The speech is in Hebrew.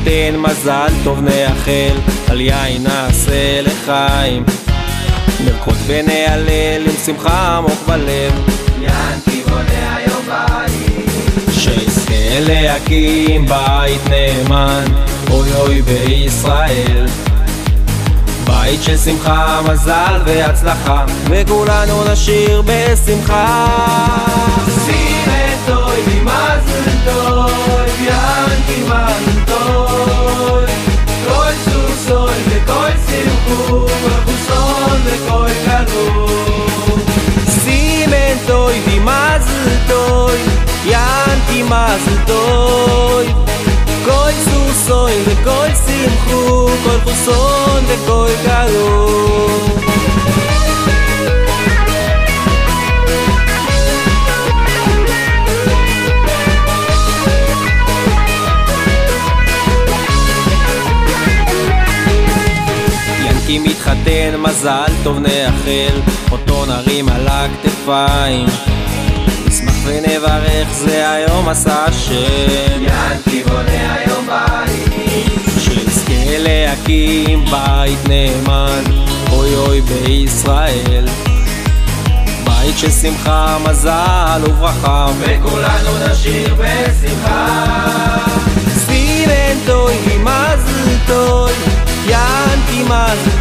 מתחתן מזל טוב נאחל, על יין נעשה לחיים, נרקוד ונהלל עם שמחה עמוק בלב. ינקי בונה היום בית, שיזכה להקים בית נאמן, אוי אוי בישראל, בית של שמחה, מזל והצלחה, וכולנו נשיר בשמחה. סימן טוב מזל טוב, ינקי מזל טוב, כל סוסון וכל שמחו, וחוסון וכל כלום. סימן טוב מזל טוב, ינקי מזל טוב, כל סוסון וכל שמחו, כל חוסון וכל כלום. ינקי מתחתן מזל טוב נאחל, אותו נרים על הכתפיים, נשמח ונברך זה היום עשה השם. ינקי בונה היום בית, שיזכה להקים בית נאמן, אוי אוי בישראל, בית של שמחה, מזל וברכה, וכולנו נשיר בשמחה. סימן טוב מזל טוב, ינקי מזל